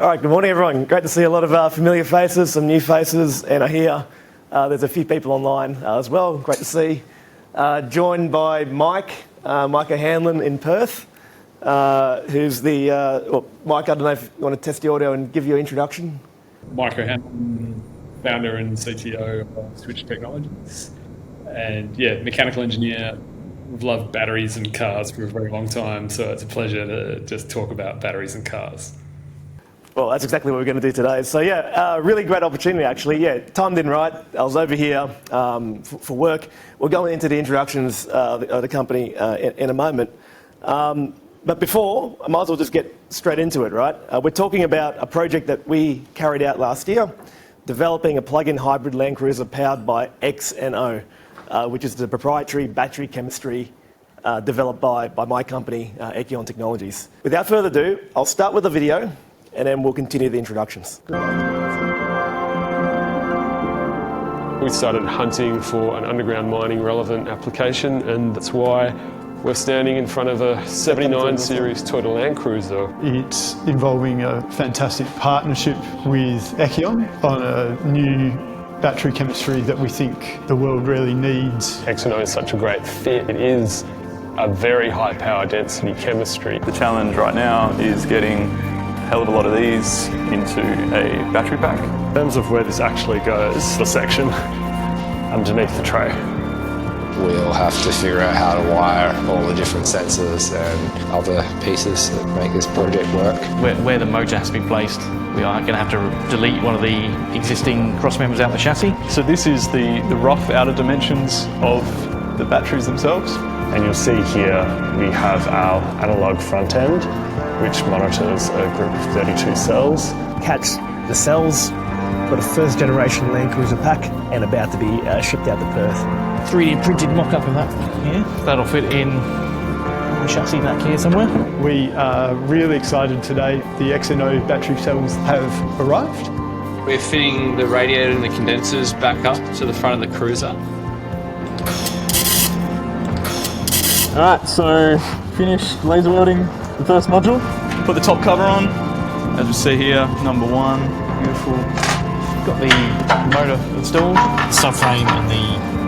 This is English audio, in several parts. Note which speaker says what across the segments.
Speaker 1: All right, good morning, everyone. Great to see a lot of familiar faces, some new faces, and I hear there's a few people online as well. Great to see. Joined by Mike O'Hanlon in Perth, who's the... Mike, I don't know if you want to test the audio and give your introduction.
Speaker 2: Mike O'Hanlon, founder and CTO of Switch Technologies. And yeah, mechanical engineer. We've loved batteries and cars for a very long time, so it's a pleasure to just talk about batteries and cars.
Speaker 1: Well, that's exactly what we're going to do today. So yeah, really great opportunity actually. Yeah, timed in right. I was over here for work. We're going into the introductions of the company in a moment. But before, I might as well just get straight into it, right? We're talking about a project that we carried out last year, developing a plug-in hybrid Landcruiser powered by XNO, which is the proprietary battery chemistry developed by my company, Echion Technologies. Without further ado, I'll start with a video and then we'll continue the introductions.
Speaker 3: We started hunting for an underground mining relevant application, and that's why we're standing in front of a 79 series Toyota Landcruiser.
Speaker 4: It's involving a fantastic partnership with Echion on a new battery chemistry that we think the world really needs.
Speaker 3: XNO is such a great fit. It is a very high power density chemistry.
Speaker 5: The challenge right now is getting a hell of a lot of these into a battery pack.
Speaker 3: In terms of where this actually goes, the section underneath the tray.
Speaker 6: We'll have to figure out how to wire all the different sensors and other pieces that make this project work.
Speaker 7: Where the motor has to be placed, we are going to have to delete one of the existing cross members out of the chassis.
Speaker 5: So this is the rough outer dimensions of the batteries themselves.
Speaker 3: And you'll see here we have our analog front end, which monitors a group of 32 cells.
Speaker 1: Catch the cells for the first generation Landcruiser pack and about to be shipped out to Perth.
Speaker 7: 3D printed mock-up of that here. That'll fit in the chassis back here somewhere.
Speaker 4: We are really excited today. The XNO battery cells have arrived.
Speaker 8: We're fitting the radiator and the condensers back up to the front of the cruiser.
Speaker 5: Alright, so finished laser welding the first module. Put the top cover on, as we see here, number one, beautiful.
Speaker 7: Got the motor installed, the subframe and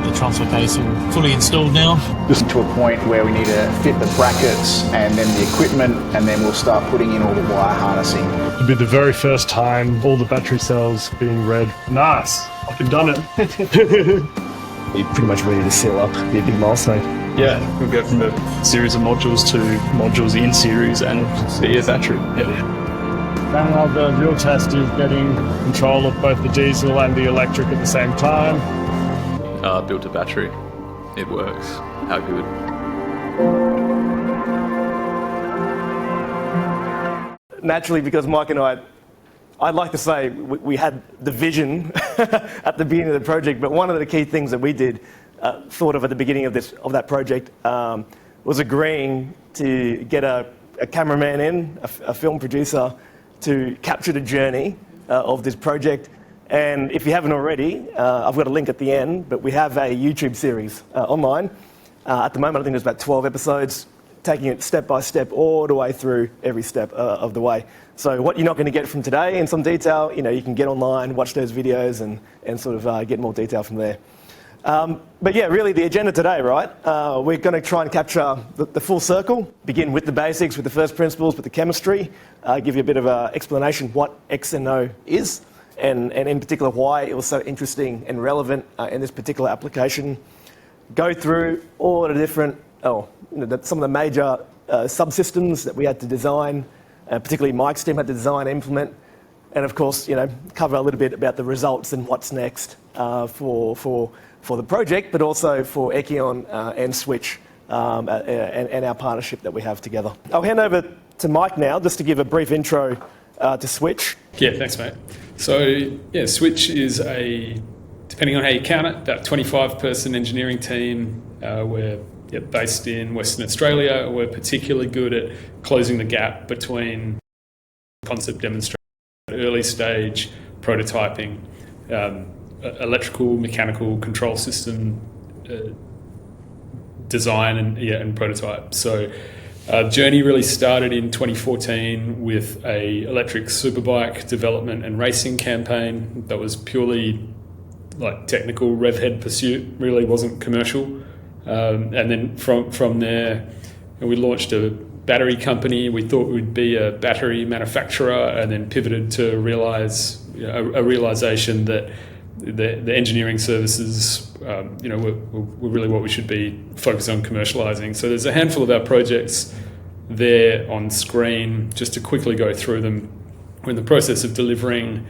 Speaker 7: the transfer case all fully installed now.
Speaker 9: Just to a point where we need to fit the brackets and then the equipment, and then we'll start putting in all the wire harnessing.
Speaker 3: It'll be the very first time all the battery cells being read. Nice, I've done it.
Speaker 1: You're pretty much ready to seal up, be a big milestone.
Speaker 5: Yeah, we'll go from a series of modules to modules in series and be a battery.
Speaker 3: Now the real test is getting control of both the diesel and the electric at the same time.
Speaker 5: Built a battery. It works. How good.
Speaker 1: Naturally, because Mike and I'd like to say we had the vision at the beginning of the project, but one of the key things that we did, thought of at the beginning of that project, was agreeing to get a cameraman in, a film producer, to capture the journey of this project. And if you haven't already, I've got a link at the end, but we have a YouTube series online. At the moment, I think there's about 12 episodes, taking it step by step all the way through every step of the way. So what you're not going to get from today in some detail, you can get online, watch those videos and sort of get more detail from there. But yeah, really the agenda today, right? We're going to try and capture the full circle, begin with the basics, with the first principles, with the chemistry, give you a bit of an explanation what XNO is, and in particular why it was so interesting and relevant in this particular application. Go through all the different, some of the major subsystems that we had to design, particularly Mike's team had to design and implement, and of course, cover a little bit about the results and what's next for the project, but also for Echion and Switch and our partnership that we have together. I'll hand over to Mike now, just to give a brief intro to Switch.
Speaker 2: Yeah, thanks, mate. So yeah, Switch is depending on how you count it, about 25-person engineering team. We're based in Western Australia. We're particularly good at closing the gap between concept demonstration, early stage prototyping, electrical, mechanical control system design and prototype. So Journey really started in 2014 with a electric superbike development and racing campaign that was purely like technical rev head pursuit, really wasn't commercial. And then from there, we launched a battery company. We thought we'd be a battery manufacturer, and then pivoted to realize a realization that the engineering services, were really what we should be focused on commercializing. So there's a handful of our projects there on screen. Just to quickly go through them, we're in the process of delivering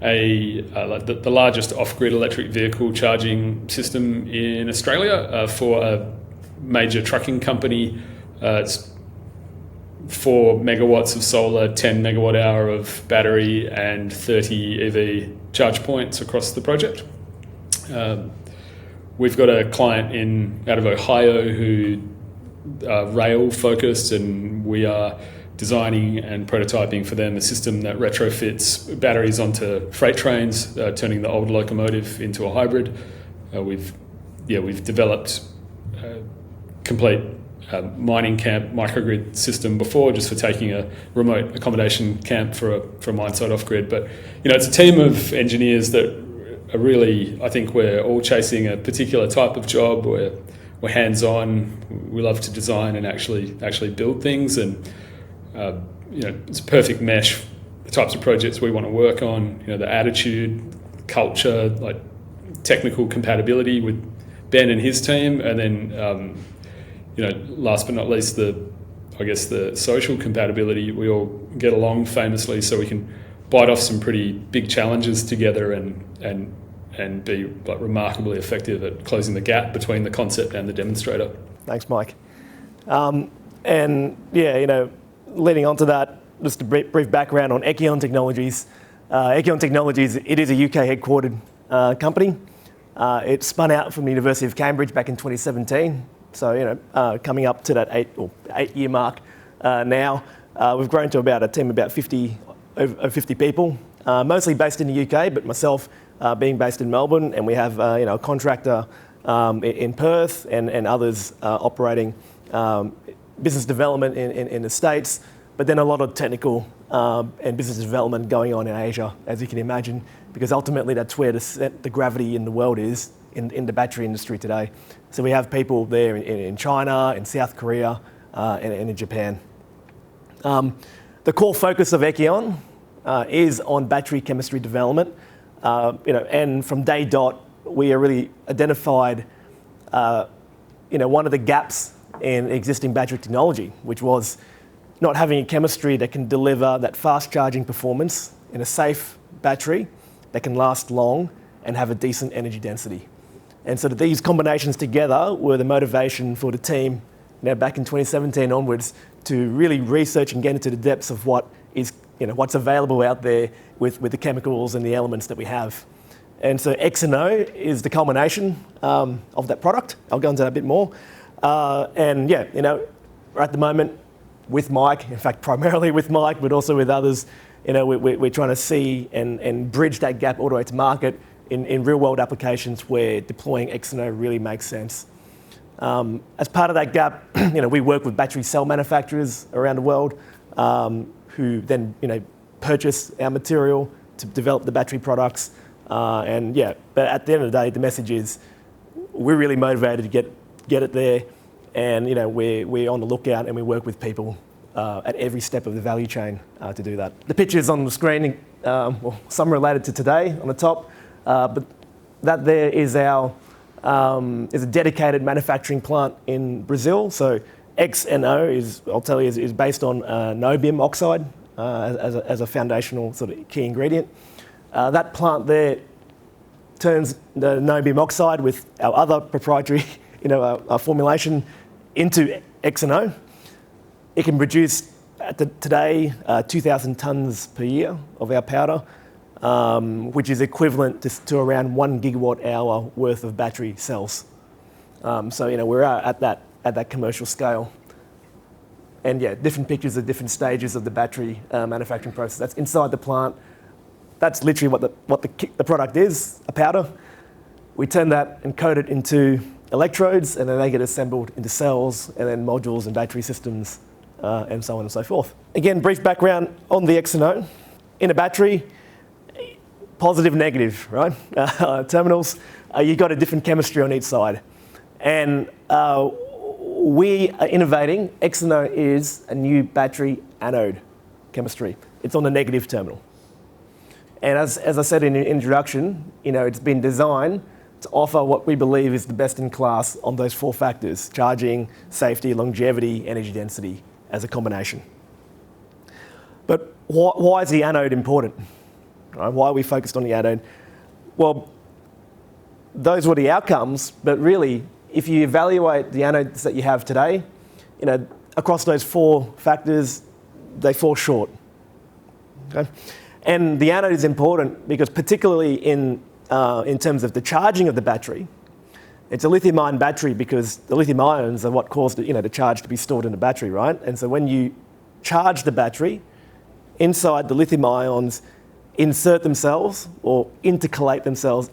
Speaker 2: the largest off-grid electric vehicle charging system in Australia for a major trucking company. It's 4 megawatts of solar, 10 megawatt hour of battery, and 30 EV charge points across the project. We've got a client out of Ohio who are rail focused, and we are designing and prototyping for them a system that retrofits batteries onto freight trains, turning the old locomotive into a hybrid. We've developed a complete mining camp microgrid system before, just for taking a remote accommodation camp for a mine site off grid. But it's a team of engineers that are really, I think we're all chasing a particular type of job where we're hands-on. We love to design and actually build things, and it's a perfect mesh for the types of projects we want to work on. The attitude, culture, like technical compatibility with Ben and his team, and then last but not least, the social compatibility. We all get along famously, so we can bite off some pretty big challenges together and be like remarkably effective at closing the gap between the concept and the demonstrator.
Speaker 1: Thanks, Mike. Leading on to that, just a brief background on Echion Technologies. Echion Technologies, it is a UK headquartered company. It spun out from the University of Cambridge back in 2017. So, coming up to that 8 year mark now. We've grown to about a team of about 50 people, mostly based in the UK, but myself being based in Melbourne, and we have a contractor in Perth and others operating business development in the States, but then a lot of technical and business development going on in Asia, as you can imagine, because ultimately that's where the gravity in the world is in the battery industry today. So we have people there in China, in South Korea, and in Japan. The core focus of Echion is on battery chemistry development. And from day dot, we are really identified, one of the gaps in existing battery technology, which was not having a chemistry that can deliver that fast charging performance in a safe battery that can last long and have a decent energy density. And so these combinations together were the motivation for the team, back in 2017 onwards, to really research and get into the depths of what's available out there with the chemicals and the elements that we have. And so XNO is the culmination of that product. I'll go into that a bit more. At the moment with Mike, in fact, primarily with Mike, but also with others, we're trying to see and bridge that gap all the way to market in real world applications where deploying XNO really makes sense. As part of that gap, we work with battery cell manufacturers around the world who then, purchase our material to develop the battery products. But at the end of the day, the message is we're really motivated to get it there, and we're on the lookout, and we work with people at every step of the value chain to do that. The pictures on the screen, some related to today on the top, but that there is is a dedicated manufacturing plant in Brazil. So XNO is based on niobium oxide as a foundational sort of key ingredient. That plant there turns the niobium oxide with our other proprietary, our formulation into XNO. It can produce today 2,000 tonnes per year of our powder, which is equivalent to around 1 gigawatt hour worth of battery cells. We're at that commercial scale. And different pictures of different stages of the battery manufacturing process. That's inside the plant. That's literally what the product is, a powder. We turn that and coat it into electrodes, and then they get assembled into cells, and then modules and battery systems, and so on and so forth. Again, brief background on the XNO. In a battery, positive, negative, right? Terminals, you've got a different chemistry on each side. And we are innovating. XNO is a new battery anode chemistry. It's on the negative terminal. And as I said in the introduction, it's been designed to offer what we believe is the best in class on those 4 factors: charging, safety, longevity, energy density as a combination. But why is the anode important? Right? Why are we focused on the anode? Well, those were the outcomes, but really, if you evaluate the anodes that you have today, across those 4 factors, they fall short. Okay? And the anode is important because, particularly in terms of the charging of the battery, it's a lithium-ion battery because the lithium ions are what cause the charge to be stored in the battery, right? And so when you charge the battery, inside the lithium ions insert themselves or intercalate themselves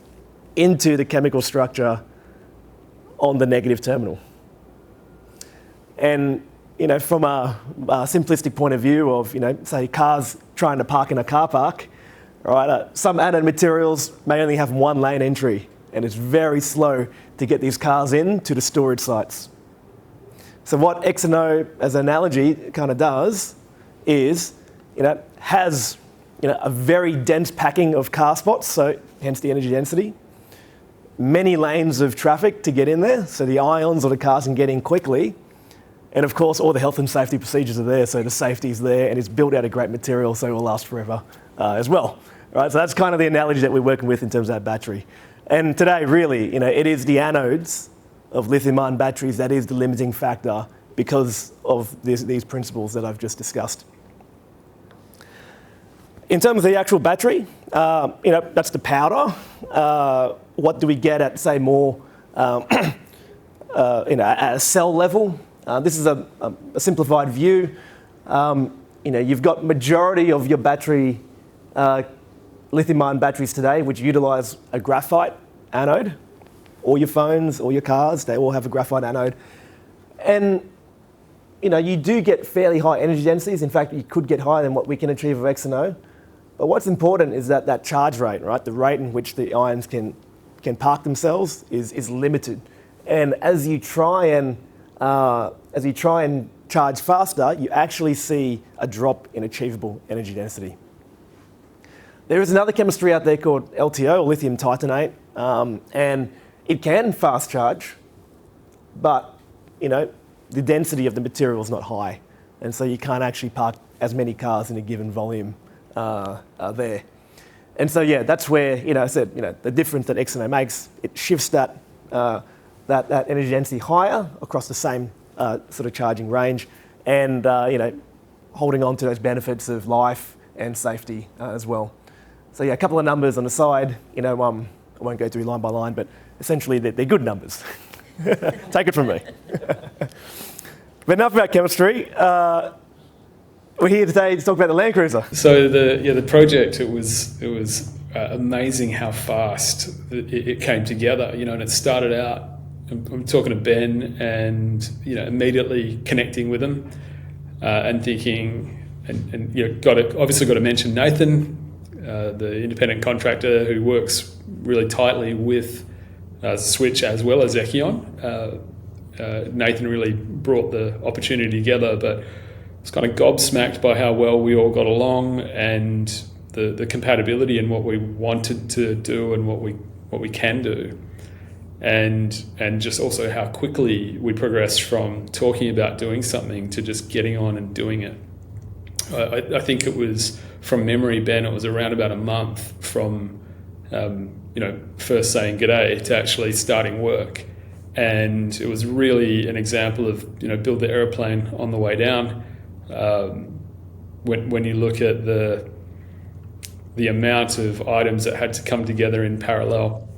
Speaker 1: into the chemical structure on the negative terminal. And from a simplistic point of view of, say cars trying to park in a car park, right? Some anode materials may only have 1 lane entry, and it's very slow to get these cars in to the storage sites. So what XNO, as an analogy, kind of does is, has a very dense packing of car spots, so hence the energy density. Many lanes of traffic to get in there, so the ions or the cars can get in quickly. And of course, all the health and safety procedures are there, so the safety is there, and it's built out of great material, so it will last forever as well. Right, so that's kind of the analogy that we're working with in terms of that battery. And today, really, it is the anodes of lithium-ion batteries that is the limiting factor because of these principles that I've just discussed. In terms of the actual battery, that's the powder. What do we get at, say, more, at a cell level? This is a simplified view. You've got majority of your battery, lithium-ion batteries today, which utilize a graphite anode. All your phones, all your cars, they all have a graphite anode. And you do get fairly high energy densities. In fact, you could get higher than what we can achieve with XNO. But what's important is that charge rate, right? The rate in which the ions can park themselves is limited. And as you try and charge faster, you actually see a drop in achievable energy density. There is another chemistry out there called LTO, or lithium titanate, and it can fast charge, but the density of the material is not high, and so you can't actually park as many cars in a given volume there. And so that's where I said the difference that XNO makes, it shifts that energy density higher across the same sort of charging range, and holding on to those benefits of life and safety as well. So a couple of numbers on the side. I won't go through line by line, but essentially they're good numbers. Take it from me. But enough about chemistry. We're here today to talk about the Landcruiser.
Speaker 2: So the project, it was amazing how fast it came together. And it started out. I'm talking to Ben, and immediately connecting with him, and thinking, and obviously got to mention Nathan, the independent contractor who works really tightly with Switch as well as Echion. Nathan really brought the opportunity together, but I was kind of gobsmacked by how well we all got along, and the compatibility and what we wanted to do and what we can do. And just also how quickly we progressed from talking about doing something to just getting on and doing it. I think it was, from memory, Ben, it was around about a month from first saying g'day to actually starting work. And it was really an example of build the aeroplane on the way down. When you look at the amount of items that had to come together in parallel.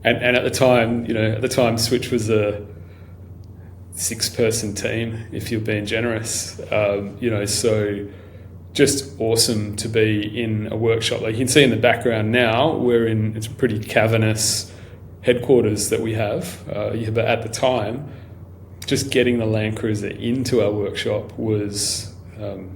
Speaker 2: And at the time, Switch was a 6-person team, if you're being generous. So just awesome to be in a workshop. Like you can see in the background now, it's a pretty cavernous, headquarters that we have. But at the time, just getting the Landcruiser into our workshop was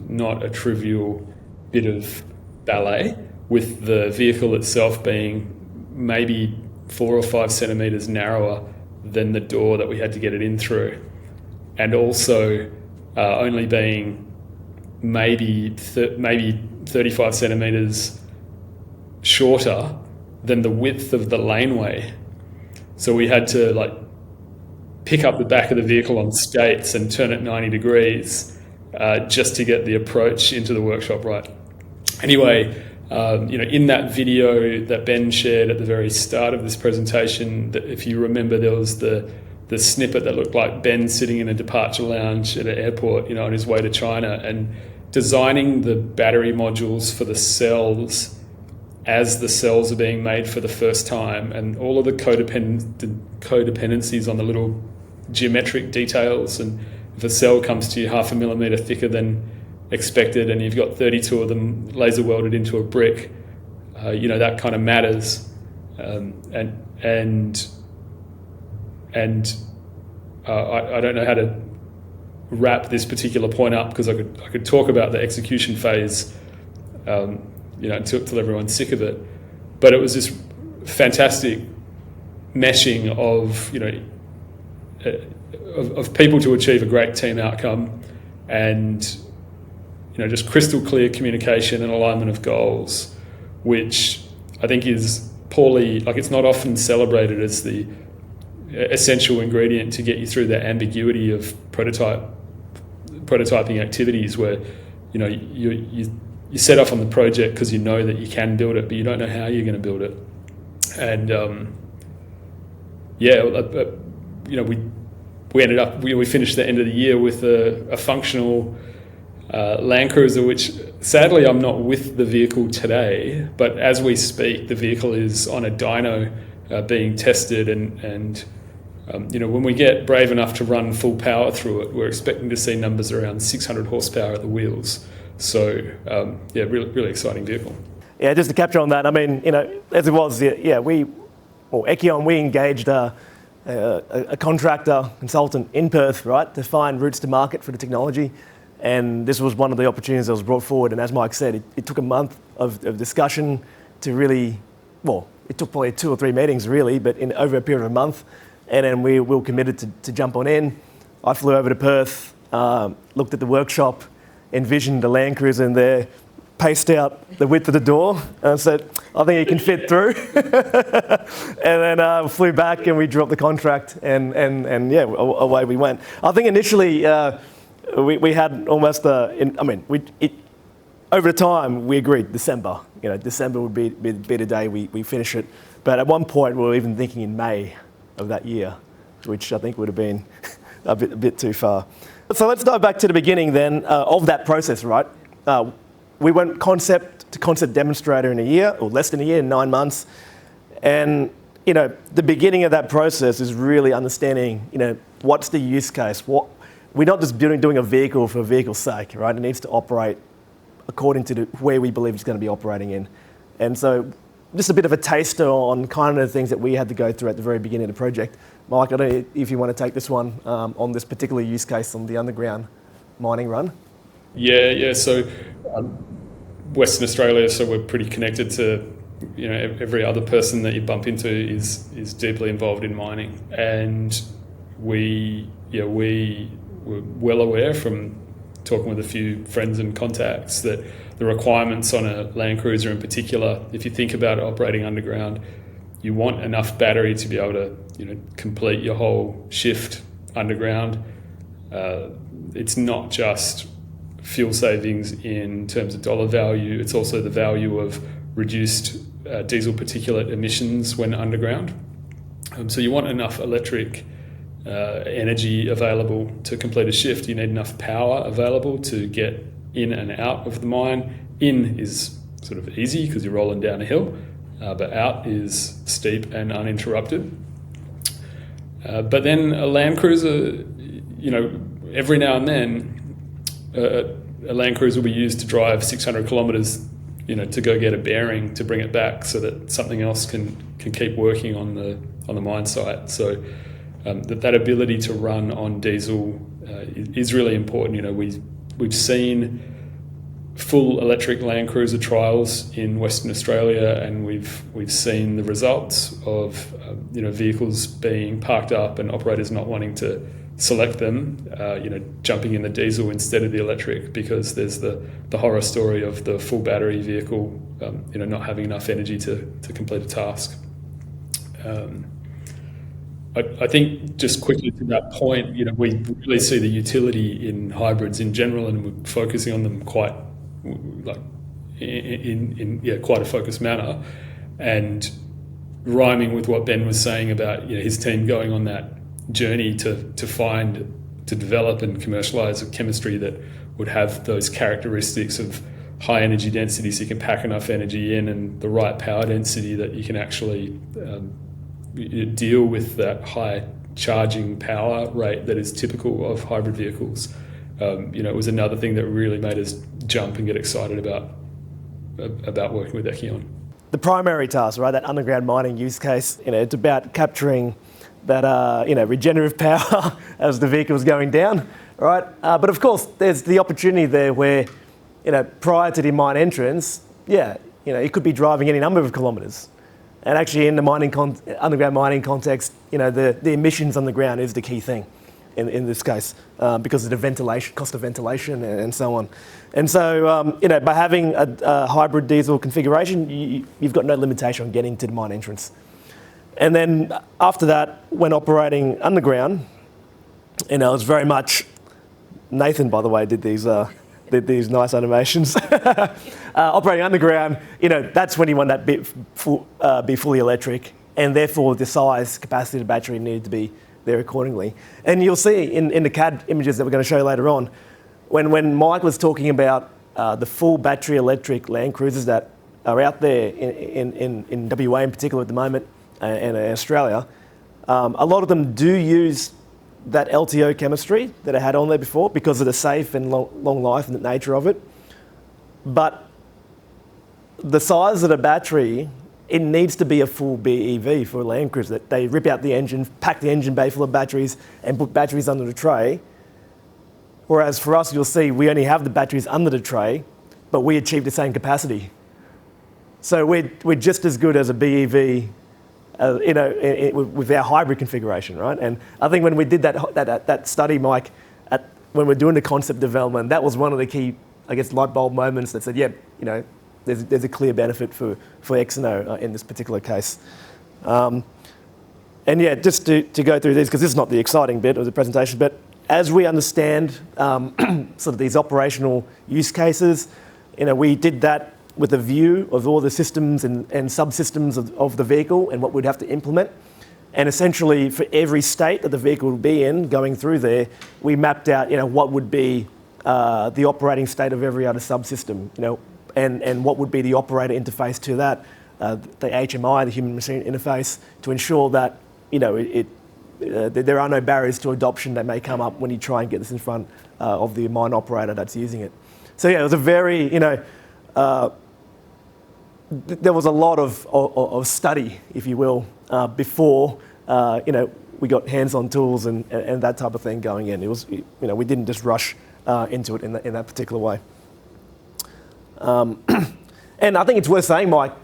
Speaker 2: not a trivial bit of ballet, with the vehicle itself being maybe 4 or 5 centimetres narrower than the door that we had to get it in through, and also only being maybe 35 centimetres shorter than the width of the laneway. So we had to pick up the back of the vehicle on skates and turn it 90 degrees just to get the approach into the workshop right. Anyway, in that video that Ben shared at the very start of this presentation, if you remember, there was the snippet that looked like Ben sitting in a departure lounge at an airport, on his way to China, and designing the battery modules for the cells as the cells are being made for the first time, and all of the codependencies on the little geometric details. And if a cell comes to you 0.5 millimetre thicker than expected, and you've got 32 of them laser welded into a brick, that kind of matters. I don't know how to wrap this particular point up, because I could talk about the execution phase, until everyone's sick of it. But it was this fantastic meshing of people to achieve a great team outcome, and just crystal clear communication and alignment of goals, which I think is poorly, it's not often celebrated as the essential ingredient to get you through the ambiguity of prototyping activities, where you set off on the project because you know that you can build it, but you don't know how you're going to build it. And we finished the end of the year with a functional Landcruiser, which sadly I'm not with the vehicle today, but as we speak, the vehicle is on a dyno being tested, and when we get brave enough to run full power through it, we're expecting to see numbers around 600 horsepower at the wheels. So really exciting vehicle.
Speaker 1: Yeah, just to capture on that, as it was, Echion, we engaged a contractor consultant in Perth, right, to find routes to market for the technology. And this was one of the opportunities that was brought forward. And as Mike said, it took a month of discussion to really, it took probably 2 or 3 meetings really, but over a period of a month. And then we were committed to jump on in. I flew over to Perth, looked at the workshop, envisioned the Landcruiser in there, paced out the width of the door, and said, I think it can fit through. And then flew back and we drew up the contract, and away we went. I think initially, we had almost over time we agreed December. December would be the day we finish it. But at one point we were even thinking in May of that year, which I think would have been a bit too far. So let's dive back to the beginning then of that process, right? We went concept to concept demonstrator in a year, or less than a year, 9 months. And the beginning of that process is really understanding, what's the use case? We're not just doing a vehicle for a vehicle's sake, right? It needs to operate according to where we believe it's going to be operating in. And so just a bit of a taster on kind of the things that we had to go through at the very beginning of the project. Mike, I don't know if you want to take this one on this particular use case on the underground mining run.
Speaker 2: Yeah. So Western Australia, so we're pretty connected to, every other person that you bump into is deeply involved in mining. And we were well aware from talking with a few friends and contacts that the requirements on a Landcruiser in particular, if you think about operating underground, you want enough battery to be able to complete your whole shift underground. It's not just fuel savings in terms of dollar value, it's also the value of reduced diesel particulate emissions when underground. So you want enough electric energy available to complete a shift. You need enough power available to get in and out of the mine. In is sort of easy because you're rolling down a hill, but out is steep and uninterrupted. But then a Landcruiser, every now and then, a Landcruiser will be used to drive 600 kilometres, to go get a bearing to bring it back so that something else can keep working on the mine site. So that ability to run on diesel is really important. You know, we've seen full electric Landcruiser trials in Western Australia, and we've seen the results of vehicles being parked up and operators not wanting to select them, jumping in the diesel instead of the electric, because there's the horror story of the full battery vehicle not having enough energy to complete a task. I think just quickly to that point, we really see the utility in hybrids in general, and we're focusing on them quite in quite a focused manner, and rhyming with what Ben was saying about his team going on that journey to develop and commercialize a chemistry that would have those characteristics of high energy density, so you can pack enough energy in, and the right power density that you can actually deal with that high charging power rate that is typical of hybrid vehicles. It was another thing that really made us jump and get excited about working with Echion.
Speaker 1: The primary task, right, that underground mining use case, it's about capturing that regenerative power as the vehicle is going down, right? But of course, there's the opportunity there where, prior to the mine entrance, it could be driving any number of kilometres. And actually, in the underground mining context, the emissions on the ground is the key thing in this case, because of the ventilation, cost of ventilation, and so on. And so, by having a hybrid diesel configuration, you've got no limitation on getting to the mine entrance. And then after that, when operating underground, it was very much Nathan, by the way, did these nice animations. Operating underground, that's when you want that bit be fully electric, and therefore the size, capacity of the battery needed to be there accordingly. And you'll see in the CAD images that we're going to show later on, when Mike was talking about the full battery electric Landcruisers that are out there in WA in particular at the moment, and in Australia, a lot of them do use that LTO chemistry that I had on there before because of the safe and long life and the nature of it. But the size of the battery, it needs to be a full BEV for a Landcruiser. That they rip out the engine, pack the engine bay full of batteries, and put batteries under the tray. Whereas for us, you'll see we only have the batteries under the tray, but we achieve the same capacity. So we're just as good as a BEV, with our hybrid configuration, right? And I think when we did that study, Mike, when we're doing the concept development, that was one of the key, light bulb moments that said, there's a clear benefit for XNO in this particular case. Just to go through these, because this is not the exciting bit of the presentation, but as we understand sort of these operational use cases, we did that with a view of all the systems and subsystems of the vehicle and what we'd have to implement. And essentially, for every state that the vehicle would be in going through there, we mapped out, what would be the operating state of every other subsystem, and what would be the operator interface to that, the HMI, the human machine interface, to ensure that, there are no barriers to adoption that may come up when you try and get this in front of the mine operator that's using it. So it was a very, there was a lot of study, if you will, before we got hands-on tools and that type of thing going in. It was, we didn't just rush into it in that particular way. And I think it's worth saying, Mike,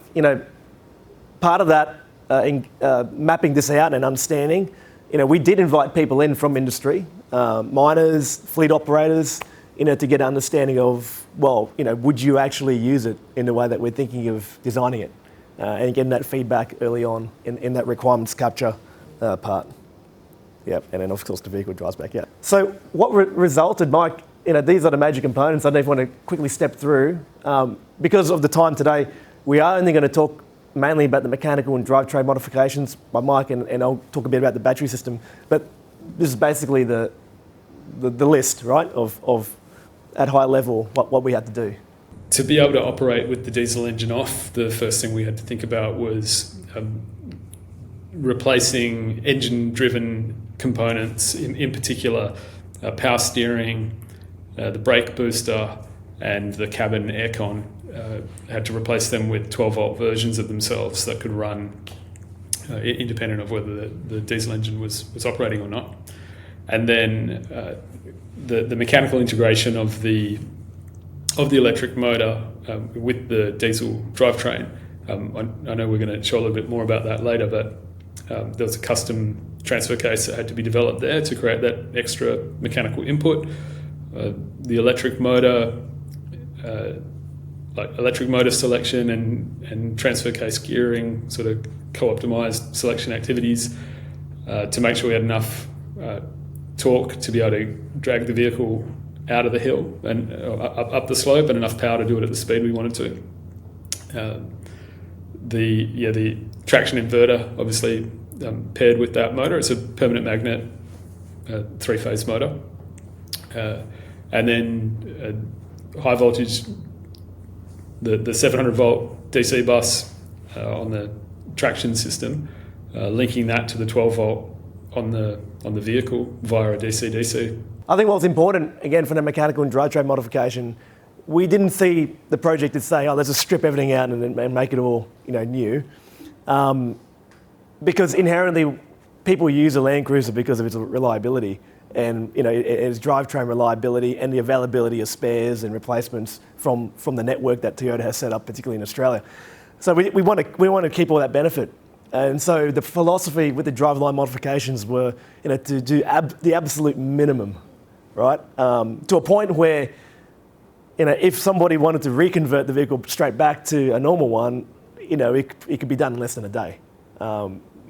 Speaker 1: part of that in mapping this out and understanding, we did invite people in from industry, miners, fleet operators, to get an understanding of, would you actually use it in the way that we're thinking of designing it, and getting that feedback early on in that requirements capture part. Yep, and then of course the vehicle drives back out. So what resulted, Mike, these are the major components. I don't even want to quickly step through. Because of the time today, we are only going to talk mainly about the mechanical and drivetrain modifications by Mike, and I'll talk a bit about the battery system. But this is basically the list, right, of at high level what we had to do.
Speaker 2: To be able to operate with the diesel engine off, the first thing we had to think about was replacing engine-driven components, in particular power steering, the brake booster, and the cabin aircon. Had to replace them with 12-volt versions of themselves that could run independent of whether the diesel engine was operating or not. And then the mechanical integration of the electric motor with the diesel drivetrain. I know we're going to show a little bit more about that later, but there was a custom transfer case that had to be developed there to create that extra mechanical input. The electric motor, like electric motor selection and transfer case gearing, sort of co-optimized selection activities to make sure we had enough torque to be able to drag the vehicle out of the hill and up the slope, and enough power to do it at the speed we wanted to. The traction inverter, obviously, paired with that motor. It's a permanent magnet 3-phase motor. And then high voltage, the 700 volt DC bus on the traction system, linking that to the 12 volt on the vehicle via a DC-DC.
Speaker 1: I think what's important, again, for the mechanical and drivetrain modification, we didn't see the project as saying, oh, let's just strip everything out and make it all, new. Because inherently, people use a Landcruiser because of its reliability and, its drivetrain reliability and the availability of spares and replacements from the network that Toyota has set up, particularly in Australia. So we want to keep all that benefit. And so the philosophy with the driveline modifications were, to do the absolute minimum, right? To a point where, if somebody wanted to reconvert the vehicle straight back to a normal one, it could be done in less than a day.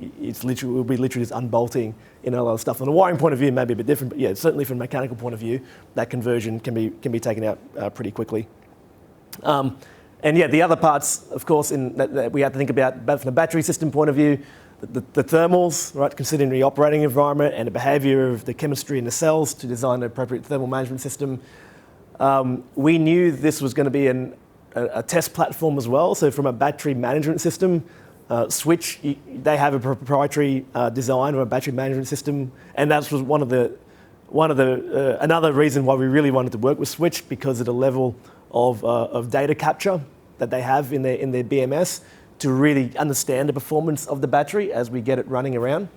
Speaker 1: It will be literally just unbolting, a lot of stuff. From a wiring point of view, it may be a bit different, but yeah, certainly from a mechanical point of view, that conversion can be taken out pretty quickly. And yeah, the other parts, of course, that we have to think about, both from a battery system point of view, the thermals, right, considering the operating environment and the behaviour of the chemistry in the cells to design an appropriate thermal management system. We knew this was going to be a test platform as well. So from a battery management system, Switch, they have a proprietary design of a battery management system, and that was another reason why we really wanted to work with Switch, because of the level of data capture that they have in their BMS to really understand the performance of the battery as we get it running around.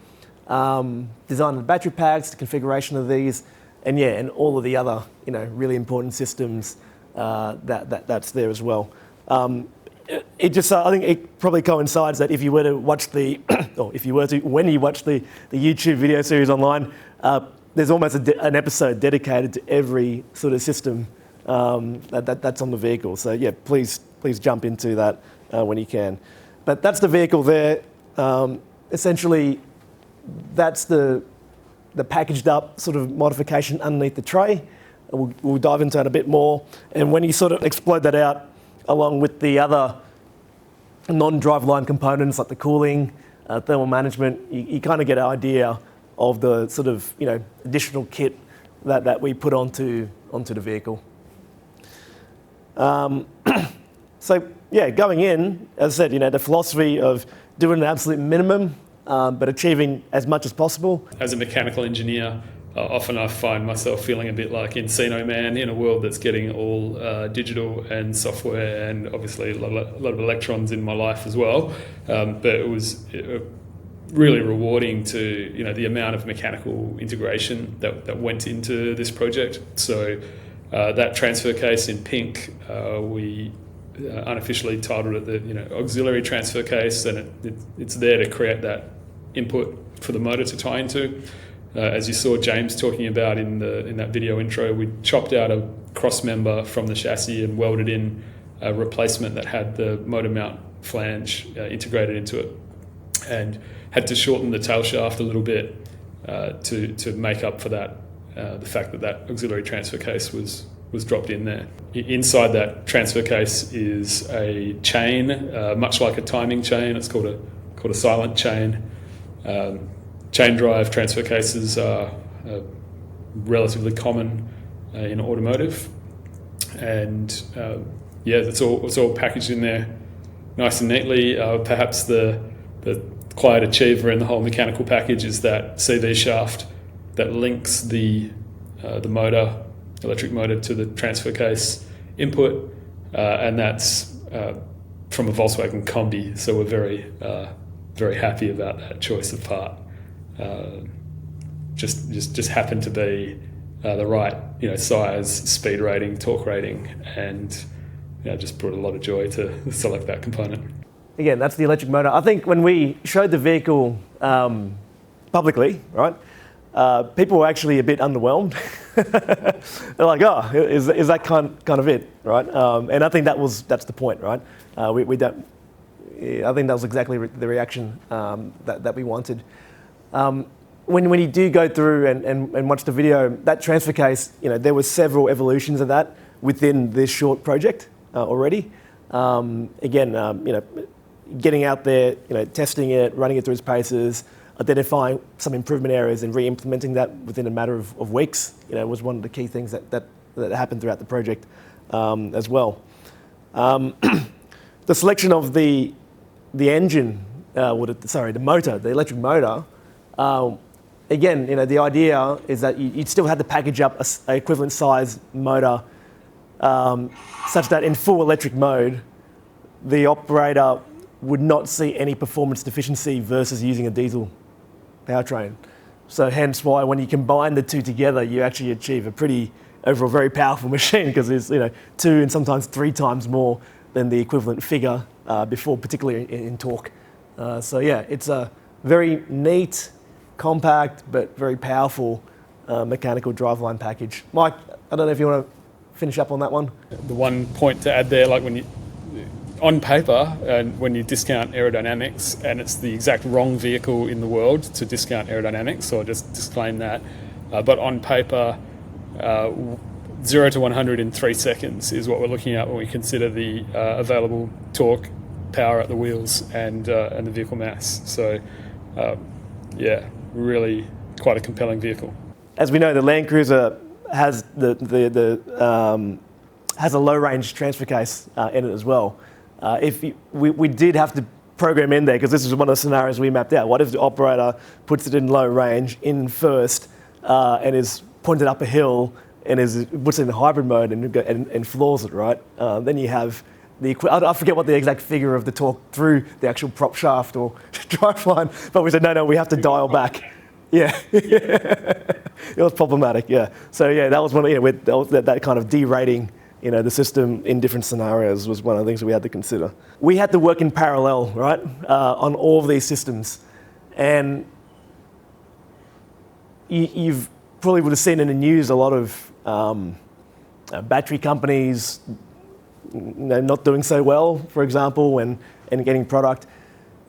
Speaker 1: Design of the battery packs, the configuration of these, and all of the other really important systems that's there as well. I think it probably coincides that if you were to watch when you watch the YouTube video series online, there's almost an episode dedicated to every sort of system that's on the vehicle. So yeah, please jump into that when you can. But that's the vehicle there. Essentially, that's the packaged up sort of modification underneath the tray. We'll dive into that a bit more. And when you sort of explode that out, along with the other non-driveline components like the cooling, thermal management, you kind of get an idea of the sort of additional kit that we put onto the vehicle. So yeah, going in, as I said, the philosophy of doing an absolute minimum, but achieving as much as possible.
Speaker 2: As a mechanical engineer, often I find myself feeling a bit like Encino Man in a world that's getting all digital and software, and obviously a lot of electrons in my life as well. But it was really rewarding to the amount of mechanical integration that went into this project. So that transfer case in pink, we unofficially titled it the auxiliary transfer case, and it's there to create that input for the motor to tie into. As you saw James talking about in that video intro, we chopped out a cross member from the chassis and welded in a replacement that had the motor mount flange integrated into it, and had to shorten the tail shaft a little bit to make up for that, the fact that auxiliary transfer case was dropped in there. Inside that transfer case is a chain, much like a timing chain. It's called a silent chain. Chain drive transfer cases are relatively common in automotive, and it's all packaged in there nice and neatly. Perhaps the quiet achiever in the whole mechanical package is that CV shaft that links the electric motor to the transfer case input, and that's from a Volkswagen Combi. So we're very very happy about that choice of part. Just happened to be the right size, speed rating, torque rating, and just brought a lot of joy to select that component.
Speaker 1: Again, that's the electric motor. I think when we showed the vehicle publicly, right, people were actually a bit underwhelmed. They're like, "Oh, is that kind of it, right?" And I think that's the point, right? We don't. I think that was exactly the reaction that we wanted. When you do go through and watch the video, that transfer case, there were several evolutions of that within this short project already. Getting out there, testing it, running it through its paces, identifying some improvement areas and re-implementing that within a matter of weeks, was one of the key things that happened throughout the project as well. The selection of the engine, the motor, the electric motor. The idea is that you'd still have to package up an equivalent size motor such that in full electric mode, the operator would not see any performance deficiency versus using a diesel powertrain. So hence why when you combine the two together, you actually achieve a pretty, overall very powerful machine, because it's 2 and sometimes 3 times more than the equivalent figure before, particularly in torque. It's a very neat, compact, but very powerful mechanical driveline package. Mike, I don't know if you want to finish up on that one.
Speaker 2: The one point to add there, like on paper, and when you discount aerodynamics, and it's the exact wrong vehicle in the world to discount aerodynamics, so I'll just disclaim that. But on paper, 0 to 100 in 3 seconds is what we're looking at when we consider the available torque, power at the wheels, and the vehicle mass. So, really quite a compelling vehicle.
Speaker 1: As we know, the Landcruiser has has a low-range transfer case in it as well. We did have to program in there, because this is one of the scenarios we mapped out. What if the operator puts it in low range in first and is pointed up a hill and puts it in hybrid mode and floors it, right? Then you have I forget what the exact figure of the torque through the actual prop shaft or driveline, but we said, no, we have to dial back. Yeah, it was problematic, yeah. So that was one of, that kind of derating the system in different scenarios was one of the things that we had to consider. We had to work in parallel, right, on all of these systems. And you've probably would have seen in the news a lot of battery companies not doing so well, for example, and getting product.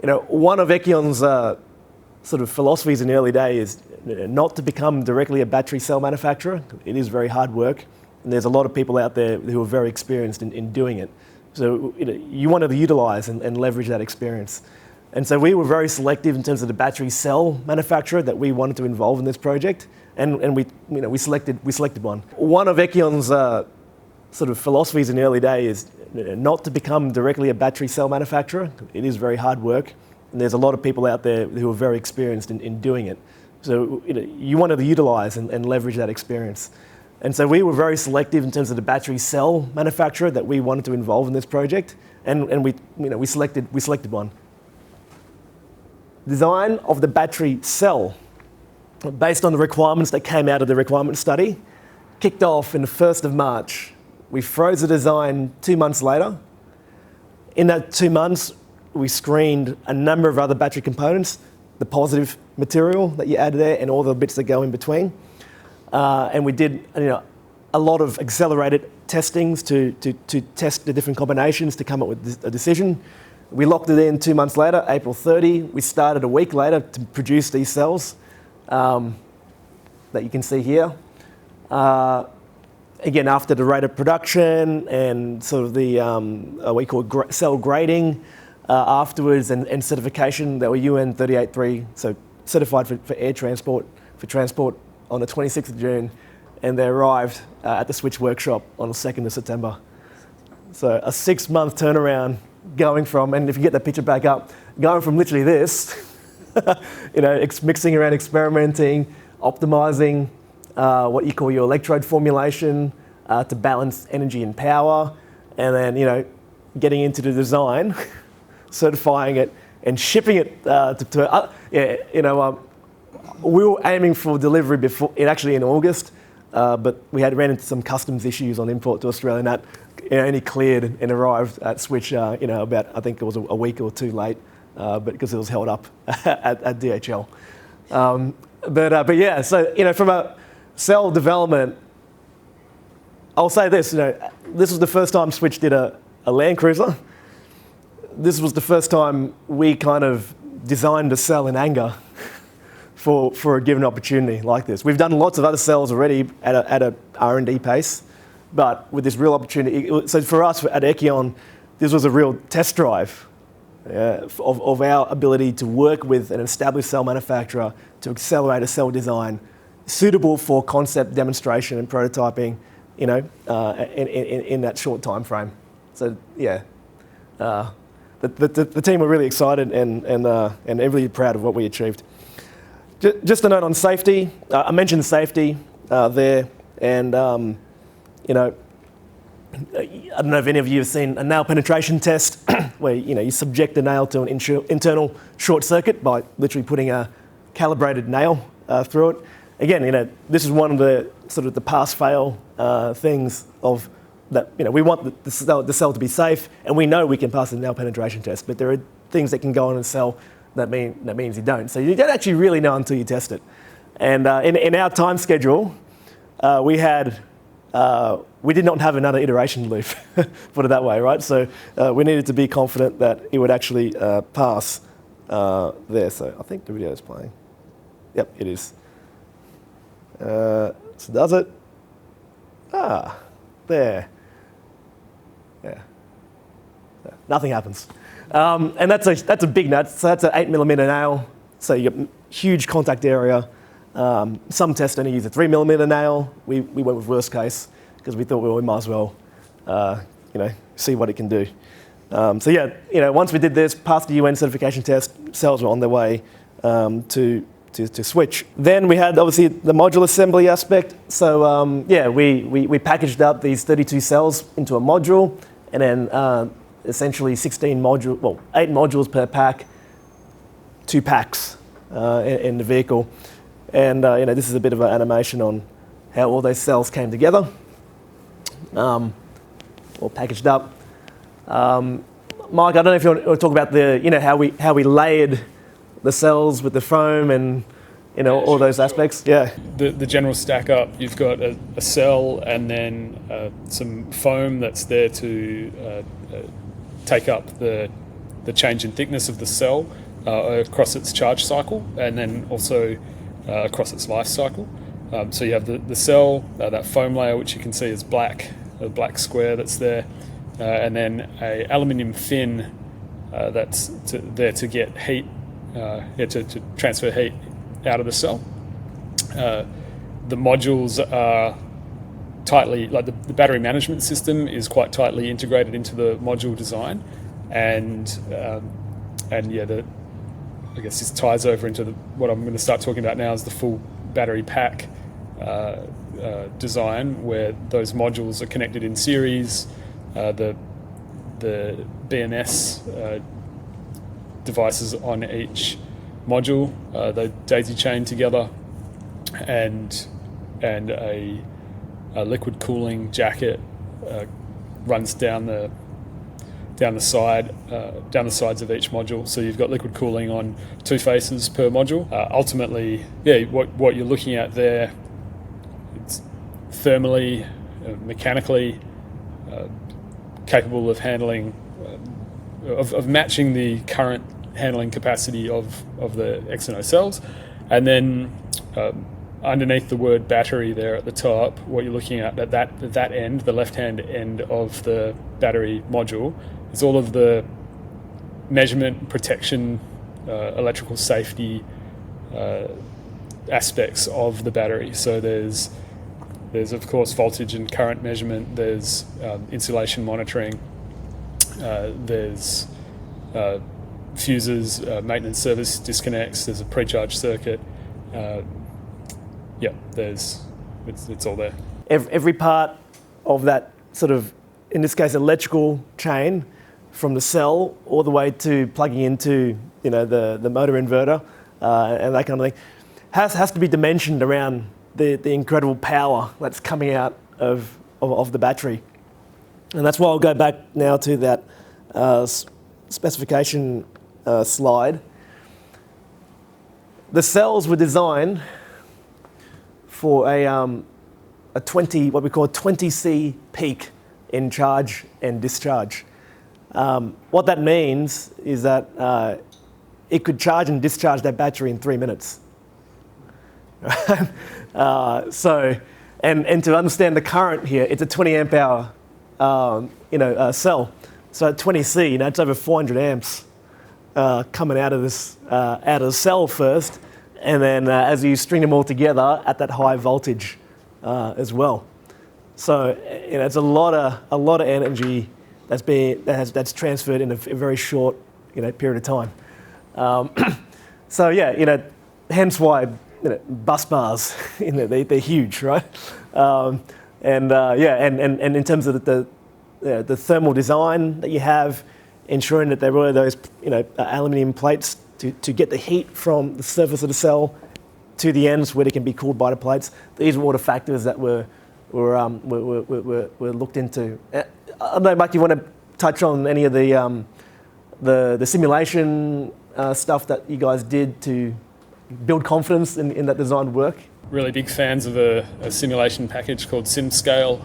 Speaker 1: One of Echion's sort of philosophies in the early days is not to become directly a battery cell manufacturer. It is very hard work. And there's a lot of people out there who are very experienced in doing it. So you want to utilise and leverage that experience. And so we were very selective in terms of the battery cell manufacturer that we wanted to involve in this project, and we selected one. One of Echion's sort of philosophies in the early days is not to become directly a battery cell manufacturer. It is very hard work, and there's a lot of people out there who are very experienced in doing it. So you want to utilise and leverage that experience. And so we were very selective in terms of the battery cell manufacturer that we wanted to involve in this project, and we selected one. Design of the battery cell, based on the requirements that came out of the requirement study, kicked off in the 1st of March. We froze the design 2 months later. In that 2 months, we screened a number of other battery components, the positive material that you add there and all the bits that go in between. And we did a lot of accelerated testings to test the different combinations to come up with a decision. We locked it in 2 months later, April 30. We started a week later to produce these cells that you can see here. Again, after the rate of production and sort of the what we call cell grading afterwards and certification that were UN 383, so certified for air transport, for transport on the 26th of June, and they arrived at the Switch workshop on the 2nd of September. So a 6-month turnaround going from, and if you get that picture back up, going from literally this, mixing around, experimenting, optimizing what you call your electrode formulation to balance energy and power, and then, getting into the design, certifying it, and shipping it we were aiming for delivery in August, but we ran into some customs issues on import to Australia, and that only cleared and arrived at Switch, about, I think it was a week or two late, but because it was held up at DHL. But yeah, so from a cell development, I'll say this: this was the first time Switch did a Landcruiser. This was the first time we kind of designed a cell in anger for a given opportunity like this. We've done lots of other cells already at a R&D pace, but with this real opportunity, so for us at Echion, this was a real test drive of our ability to work with an established cell manufacturer to accelerate a cell design suitable for concept demonstration and prototyping, in that short time frame. So yeah, the team were really excited and really proud of what we achieved. Just a note on safety. I mentioned safety there, and I don't know if any of you have seen a nail penetration test where you subject the nail to an internal short circuit by literally putting a calibrated nail through it. Again, this is one of the sort of the pass-fail things of that. We want the cell to be safe, and we know we can pass the nail penetration test, but there are things that can go on a cell that means you don't. So you don't actually really know until you test it. And in our time schedule, we did not have another iteration loop, put it that way, right? So we needed to be confident that it would actually pass there. So I think the video is playing. Yep, it is. So does it? There. Yeah. Nothing happens. And that's a big nut. So that's an 8mm nail. So you get huge contact area. Some tests only use a 3mm nail. We went with worst case because we thought we might as well, see what it can do. So yeah, once we did this, passed the UN certification test, cells were on their way to Switch. Then we had obviously the module assembly aspect. So we packaged up these 32 cells into a module, and then essentially 8 modules per pack, 2 packs in the vehicle. And this is a bit of an animation on how all those cells came together, all packaged up. Mike, I don't know if you want to talk about how we layered the cells with the foam and all those aspects. Yeah.
Speaker 2: The general stack up, you've got a cell and then some foam that's there to take up the change in thickness of the cell across its charge cycle, and then also across its life cycle. So you have the cell, that foam layer, which you can see is black, a black square that's there, and then a aluminium fin that's there to get heat, to transfer heat out of the cell. The modules are tightly, like the battery management system is quite tightly integrated into the module design, and I guess this ties over into what I'm going to start talking about now is the full battery pack design, where those modules are connected in series. The BMS devices on each module, they daisy chain together, and a liquid cooling jacket runs down the sides of each module. So you've got liquid cooling on 2 faces per module. Ultimately, what you're looking at there, it's thermally, mechanically capable of handling, of matching the current handling capacity of the XNO cells. And then underneath the word battery there at the top, what you're looking at that end, the left-hand end of the battery module, is all of the measurement, protection, electrical safety aspects of the battery. So there's of course voltage and current measurement, there's insulation monitoring, there's fuses, maintenance service disconnects, there's a pre-charge circuit. It's all there.
Speaker 1: Every part of that sort of, in this case, electrical chain from the cell all the way to plugging into the motor inverter and that kind of thing has to be dimensioned around the incredible power that's coming out of the battery. And that's why I'll go back now to that specification slide. The cells were designed for a 20, what we call a 20C peak in charge and discharge. What that means is that it could charge and discharge that battery in 3 minutes. And to understand the current here, it's a 20 amp hour cell. So at 20C, it's over 400 amps coming out of the cell first, and then as you string them all together at that high voltage as well. So it's a lot of energy that's transferred in a very short period of time. Hence why bus bars they're huge, right? And in terms of the thermal design that you have, ensuring that there were those aluminium plates to get the heat from the surface of the cell to the ends where they can be cooled by the plates. These were all the factors that were looked into. I don't know, Mike, you want to touch on any of the simulation stuff that you guys did to build confidence in that design work?
Speaker 2: Really big fans of a simulation package called SimScale.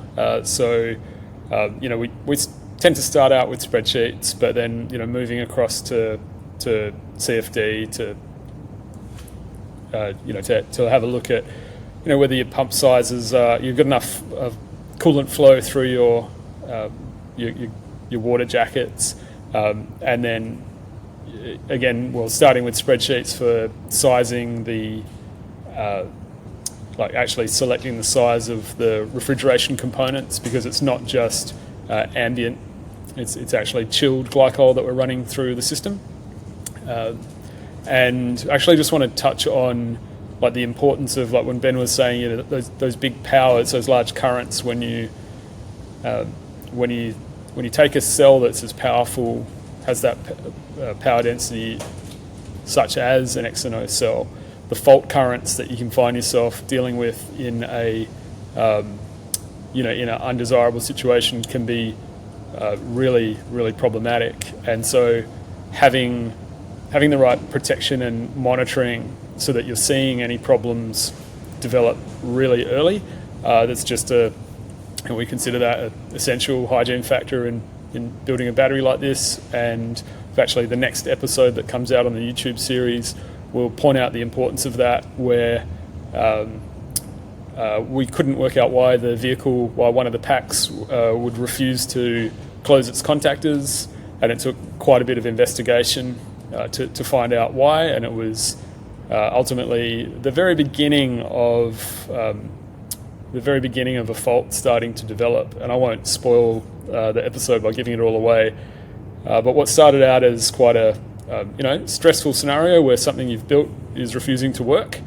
Speaker 2: We tend to start out with spreadsheets, but then moving across to CFD to have a look at whether your pump sizes you've got enough coolant flow through your water jackets, and then again, starting with spreadsheets for sizing actually selecting the size of the refrigeration components, because it's not just ambient, it's actually chilled glycol that we're running through the system. And actually just want to touch on the importance of when Ben was saying those big powers, those large currents, when you take a cell that's as powerful, has that power density such as an XNO cell, the fault currents that you can find yourself dealing with in in an undesirable situation can be really, really problematic. And so having the right protection and monitoring so that you're seeing any problems develop really early, that's just we consider that an essential hygiene factor in building a battery like this. And actually the next episode that comes out on the YouTube series will point out the importance of that, where we couldn't work out why one of the packs would refuse to close its contactors, and it took quite a bit of investigation to find out why, and it was ultimately the very beginning of a fault starting to develop. And I won't spoil the episode by giving it all away, but what started out as quite a stressful scenario where something you've built is refusing to work,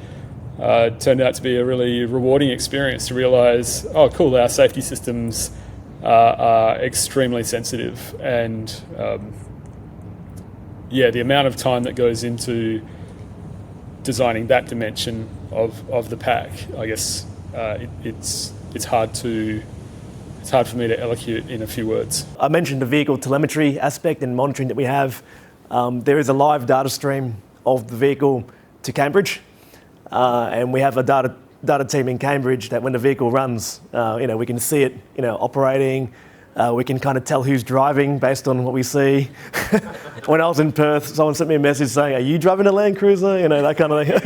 Speaker 2: turned out to be a really rewarding experience to realize, oh cool, our safety systems are extremely sensitive. And the amount of time that goes into designing that dimension of the pack, I guess it's hard for me to elucidate in a few words.
Speaker 1: I mentioned the vehicle telemetry aspect and monitoring that we have. There is a live data stream of the vehicle to Cambridge, and we have a data team in Cambridge that when the vehicle runs, we can see it, operating. We can kind of tell who's driving based on what we see. When I was in Perth, someone sent me a message saying, "Are you driving a Landcruiser?" That kind of thing.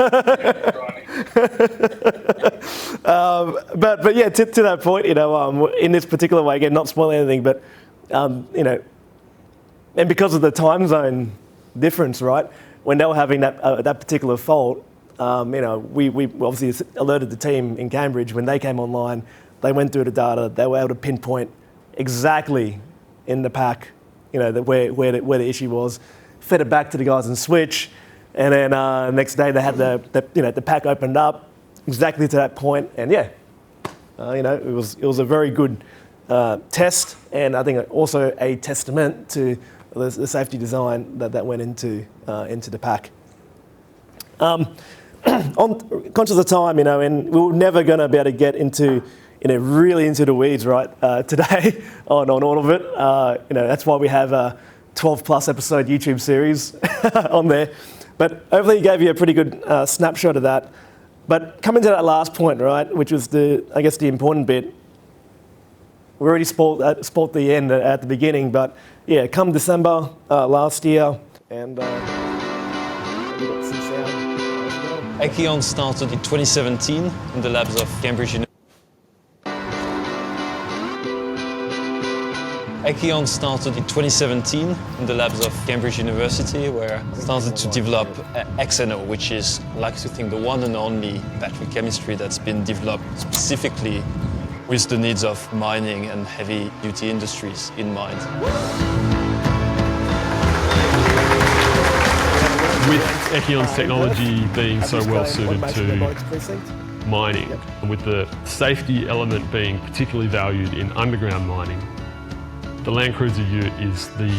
Speaker 1: But yeah, to that point, in this particular way, again, not spoiling anything, but and because of the time zone difference, right? When they were having that particular fault, we obviously alerted the team in Cambridge. When they came online, they went through the data. They were able to pinpoint exactly in the pack, where the issue was. Fed it back to the guys in Switch, and then next day they had the pack opened up exactly to that point, and it was a very good test, and I think also a testament to the safety design that went into the pack. Conscious of time, and we're never going to be able to get into really into the weeds right today on all of it. That's why we have a 12+ episode YouTube series on there. But hopefully, it gave you a pretty good snapshot of that. But coming to that last point, right, which was the important bit. We already spoiled the end at the beginning, but yeah, come December last year, and we got some sound.
Speaker 10: Echion started in 2017 in the labs of Cambridge University. Echion started in 2017 in the labs of Cambridge University, where I started to develop XNO, which is, I like to think, the one and only battery chemistry that's been developed specifically with the needs of mining and heavy-duty industries in mind.
Speaker 3: With Echion's technology being so well suited to mining, and with the safety element being particularly valued in underground mining, the Landcruiser Ute is the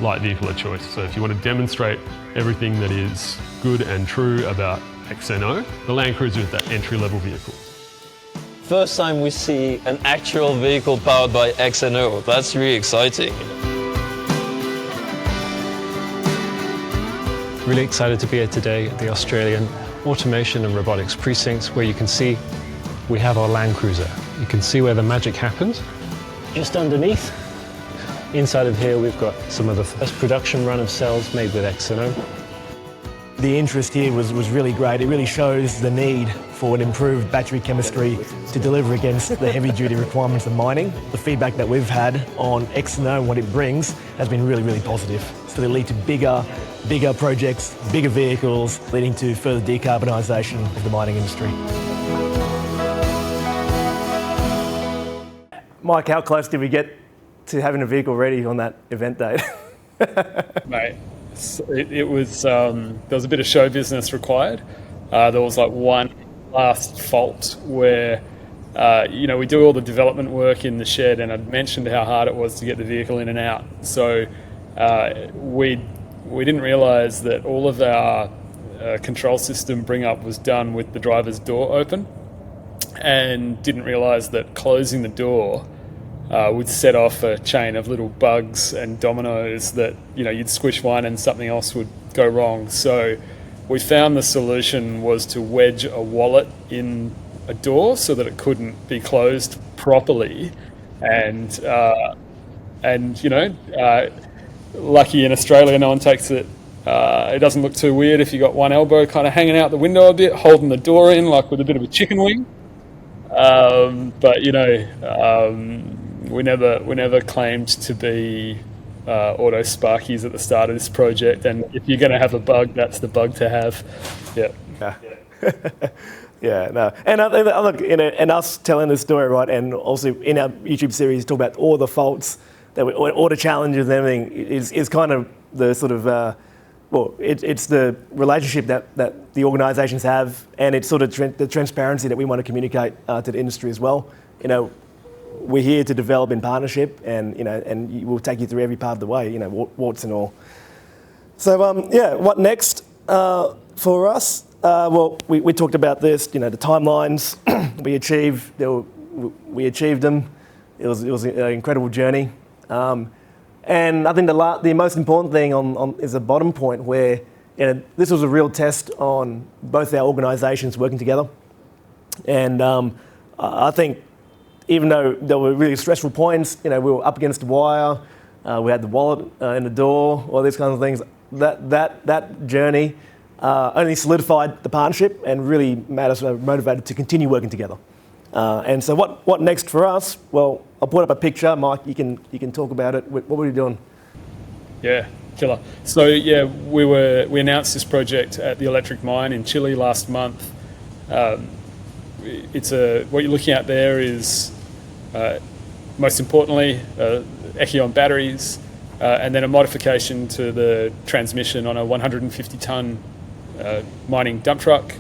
Speaker 3: light vehicle of choice. So if you want to demonstrate everything that is good and true about XNO, the Landcruiser is that entry-level vehicle.
Speaker 10: First time we see an actual vehicle powered by XNO. That's really exciting.
Speaker 11: Really excited to be here today at the Australian Automation and Robotics Precinct, where you can see we have our Landcruiser. You can see where the magic happens. Just underneath, inside of here, we've got some of the first production run of cells made with XNO.
Speaker 1: The interest here was really great. It really shows the need for an improved battery chemistry to deliver against the heavy-duty requirements of mining. The feedback that we've had on XNO and what it brings has been really, really positive. So they lead to bigger projects, bigger vehicles, leading to further decarbonisation of the mining industry. Mike, how close did we get to having a vehicle ready on that event date?
Speaker 2: Mate, it was, there was a bit of show business required. There was like one last fault where, we do all the development work in the shed, and I'd mentioned how hard it was to get the vehicle in and out. So we didn't realise that all of our control system bring up was done with the driver's door open, and didn't realise that closing the door would set off a chain of little bugs and dominoes that, you'd squish one and something else would go wrong. So we found the solution was to wedge a wallet in a door so that it couldn't be closed properly. And lucky in Australia, no one takes it. It doesn't look too weird if you got one elbow kind of hanging out the window a bit, holding the door in like with a bit of a chicken wing. We never claimed to be auto Sparkies at the start of this project, and if you're going to have a bug, that's the bug to have. Yeah.
Speaker 1: Yeah, no. And look, and us telling this story, right, and also in our YouTube series, talk about all the faults, all the challenges and everything, is kind of the sort of, it's the relationship that the organisations have, and it's sort of the transparency that we want to communicate to the industry as well. We're here to develop in partnership, and we'll take you through every part of the way, warts and all. So what next for us? We talked about this. The timelines we achieved. We achieved them. It was an incredible journey, and I think the most important thing is the bottom point where this was a real test on both our organisations working together, and I think. Even though there were really stressful points, we were up against the wire, we had the wallet in the door, all these kinds of things. That journey only solidified the partnership and really made us motivated to continue working together. And so what next for us? Well, I'll put up a picture. Mike, you can talk about it. What were we doing?
Speaker 2: Yeah, killer. So we announced this project at the electric mine in Chile last month. What you're looking at there is, most importantly, Echion batteries, and then a modification to the transmission on a 150-ton mining dump truck,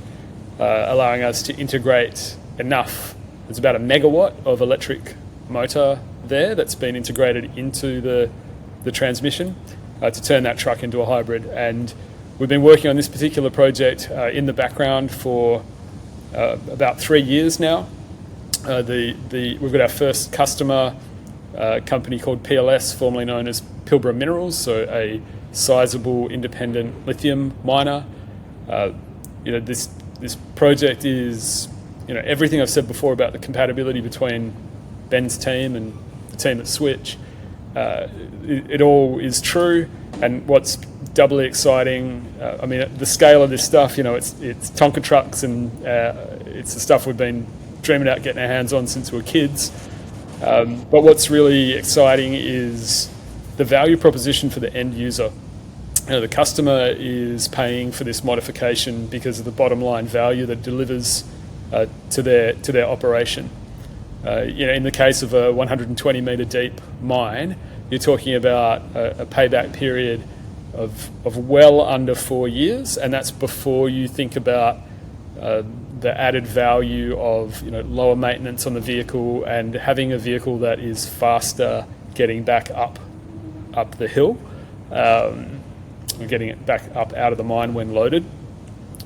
Speaker 2: allowing us to integrate enough. There's about 1 megawatt of electric motor there that's been integrated into the transmission, to turn that truck into a hybrid. And we've been working on this particular project in the background for about 3 years now. We've got our first customer, company called PLS, formerly known as Pilbara Minerals, so a sizable independent lithium miner. This project is, everything I've said before about the compatibility between Ben's team and the team at Switch. It all is true, and what's doubly exciting, the scale of this stuff, it's Tonka trucks, and it's the stuff we've been dreaming about getting our hands on since we were kids. But what's really exciting is the value proposition for the end user. The customer is paying for this modification because of the bottom line value that it delivers to their operation. In the case of a 120 metre deep mine, you're talking about a payback period of well under 4 years, and that's before you think about the added value of lower maintenance on the vehicle and having a vehicle that is faster getting back up the hill, getting it back up out of the mine when loaded.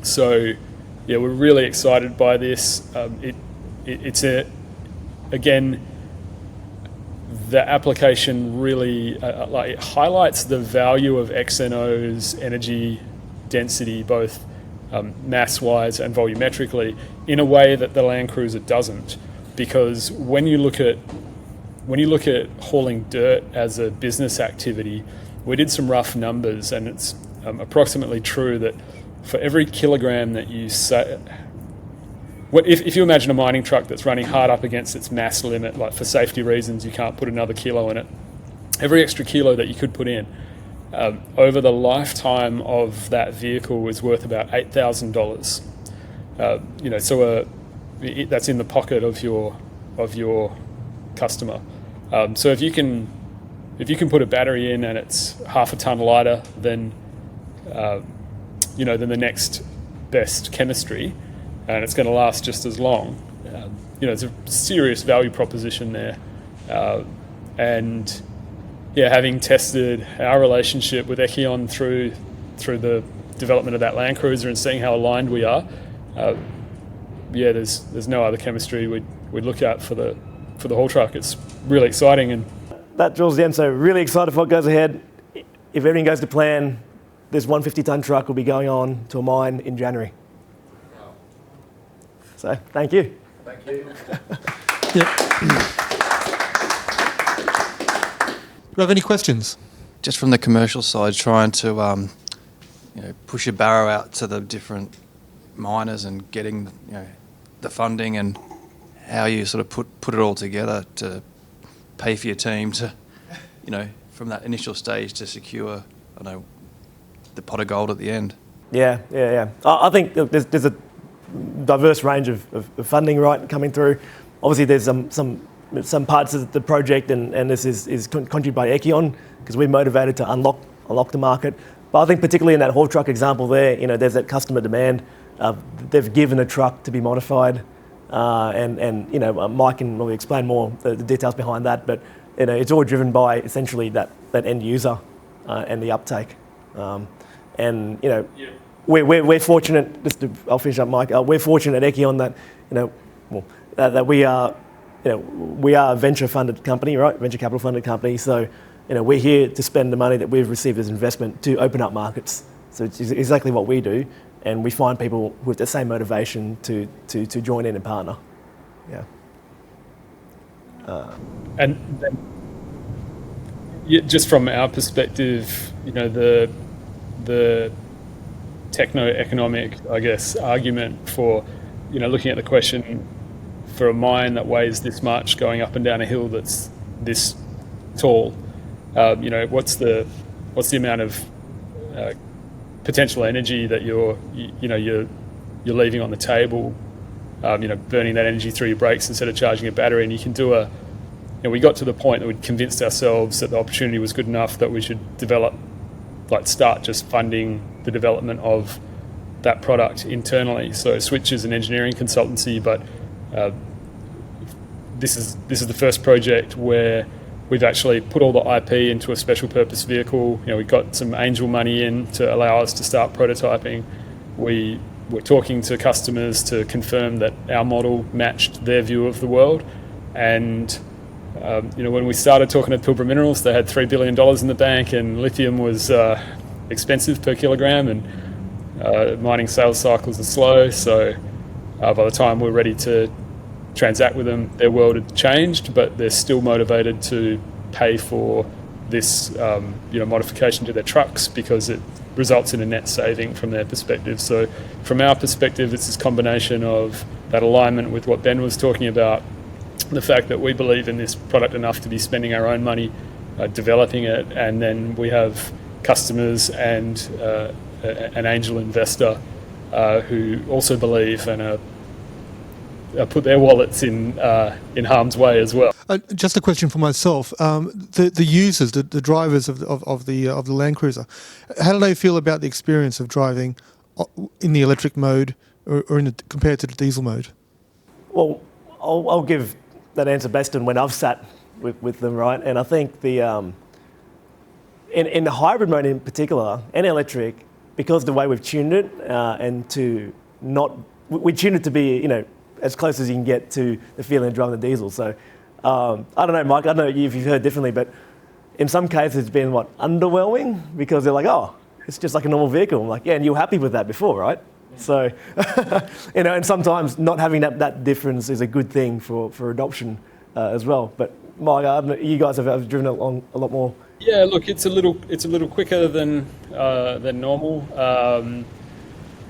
Speaker 2: So yeah, we're really excited by this. Again, the application really it highlights the value of XNO's energy density, both mass-wise and volumetrically, in a way that the Landcruiser doesn't. Because when you look at hauling dirt as a business activity, we did some rough numbers, and it's approximately true that for every kilogram that you say, if you imagine a mining truck that's running hard up against its mass limit, like for safety reasons you can't put another kilo in it, every extra kilo that you could put in over the lifetime of that vehicle is worth about $8,000. So that's in the pocket of your customer. So if you can put a battery in and it's half a ton lighter than than the next best chemistry, and it's going to last just as long, it's a serious value proposition there. And yeah, having tested our relationship with Echion through the development of that Landcruiser and seeing how aligned we are, there's no other chemistry we'd look at for the whole truck. It's really exciting, and
Speaker 1: that drills the end. So really excited for what goes ahead. If everything goes to plan, this 150-ton truck will be going on to a mine in January. So thank you.
Speaker 9: Thank you.
Speaker 12: Do you have any questions?
Speaker 13: Just from the commercial side, trying to push a barrow out to the different miners and getting the funding, and how you sort of put it all together to pay for your team to, from that initial stage to secure, the pot of gold at the end.
Speaker 1: Yeah. I think there's a diverse range of funding coming through. Obviously, there's some parts of the project, and this is contributed by Echion, because we're motivated to unlock the market. But I think particularly in that haul truck example there, there's that customer demand. They've given a truck to be modified, and Mike can really explain more the details behind that. But it's all driven by essentially that end user and the uptake. We're fortunate. I'll finish up, Mike. We're fortunate at Echion that we are a venture-funded company, right? Venture capital-funded company. So, we're here to spend the money that we've received as investment to open up markets. So it's exactly what we do, and we find people with the same motivation to join in and partner. Yeah.
Speaker 2: Just from our perspective, the techno-economic, argument for, looking at the question, for a mine that weighs this much going up and down a hill that's this tall, what's the amount of potential energy that you're leaving on the table, burning that energy through your brakes instead of charging a battery. And you can do we got to the point that we'd convinced ourselves that the opportunity was good enough that we should start just funding the development of that product internally. So Switch is an engineering consultancy, but this is the first project where We've actually put all the IP into a special purpose vehicle. We got some angel money in to allow us to start prototyping. We're talking to customers to confirm that our model matched their view of the world. And when we started talking to Pilbara Minerals, they had $3 billion in the bank, and lithium was expensive per kilogram, and mining sales cycles are slow. So by the time we're ready to transact with them, their world had changed, but they're still motivated to pay for this modification to their trucks because it results in a net saving from their perspective. So from our perspective, it's this combination of that alignment with what Ben was talking about, the fact that we believe in this product enough to be spending our own money developing it, and then we have customers and an angel investor who also believe and put their wallets in harm's way as well.
Speaker 12: Just a question for myself: the users, the drivers of the Landcruiser, how do they feel about the experience of driving in the electric mode or compared to the diesel mode?
Speaker 1: Well, I'll give that answer based on when I've sat with them, right? And I think the in the hybrid mode in particular, and electric, because the way we've tuned it we tuned it to be as close as you can get to the feeling of driving the diesel. So I don't know, Mike, I don't know if you've heard differently, but in some cases it's been underwhelming, because they're like, oh, it's just like a normal vehicle. I'm like, yeah, and you were happy with that before, right? So, and sometimes not having that difference is a good thing for adoption as well. But Mike, I don't know, you guys have driven along a lot more.
Speaker 2: Yeah, look, it's a little quicker than normal,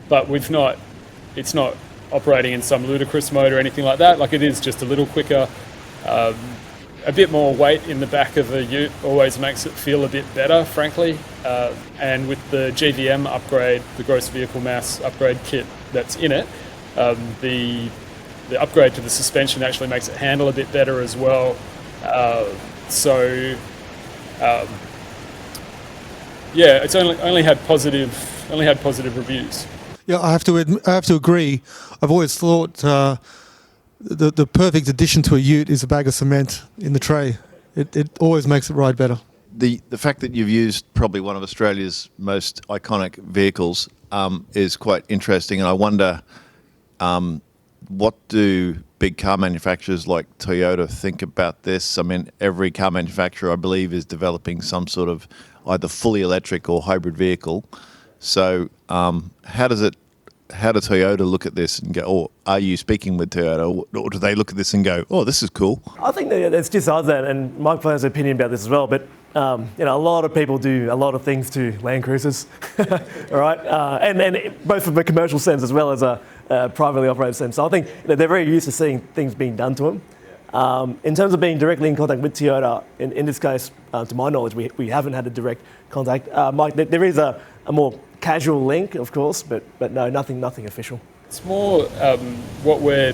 Speaker 2: but it's not operating in some ludicrous mode or anything like that. Like, it is just a little quicker. A bit more weight in the back of a ute always makes it feel a bit better, frankly. And with the GVM upgrade, the gross vehicle mass upgrade kit that's in it, the upgrade to the suspension actually makes it handle a bit better as well. It's only had positive reviews.
Speaker 12: Yeah, I have to agree. I've always thought the perfect addition to a ute is a bag of cement in the tray. It always makes it ride better.
Speaker 14: The fact that you've used probably one of Australia's most iconic vehicles is quite interesting, and I wonder what do big car manufacturers like Toyota think about this? I mean, every car manufacturer, I believe, is developing some sort of either fully electric or hybrid vehicle. So how does Toyota look at this and go, or are you speaking with Toyota, or do they look at this and go, oh, this is cool?
Speaker 1: I think that it's just us, and Mike has an opinion about this as well, but a lot of people do a lot of things to Landcruisers, all right? And both from a commercial sense as well as a privately operated sense. So I think they're very used to seeing things being done to them. In terms of being directly in contact with Toyota, in this case, to my knowledge, we haven't had a direct contact. Mike, there is a more casual link, of course, but no, nothing official.
Speaker 2: It's more what we're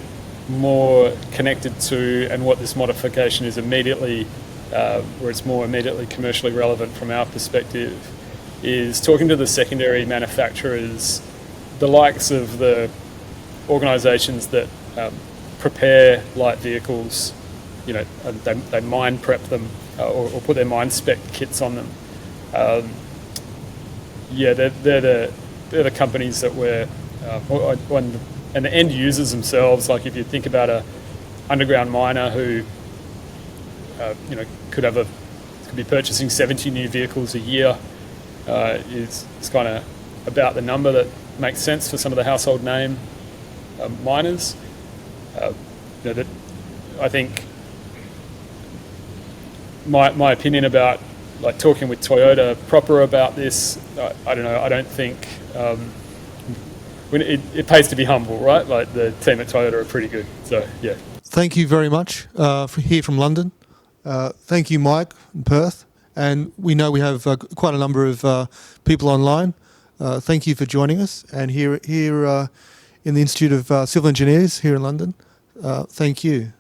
Speaker 2: more connected to, and what this modification is immediately, where it's more immediately commercially relevant from our perspective, is talking to the secondary manufacturers, the likes of the organisations that prepare light vehicles. They mine prep them or put their mine spec kits on them. They're the companies that we're and the end users themselves. Like, if you think about a underground miner who could be purchasing 70 new vehicles a year, is kind of about the number that makes sense for some of the household name miners. I think my opinion about talking with Toyota proper about this, I don't know. I don't think it pays to be humble, right? Like, the team at Toyota are pretty good. So yeah.
Speaker 12: Thank you very much here from London. Thank you, Mike, in Perth, and we know we have quite a number of people online. Thank you for joining us, and here in the Institute of Civil Engineers here in London. Thank you.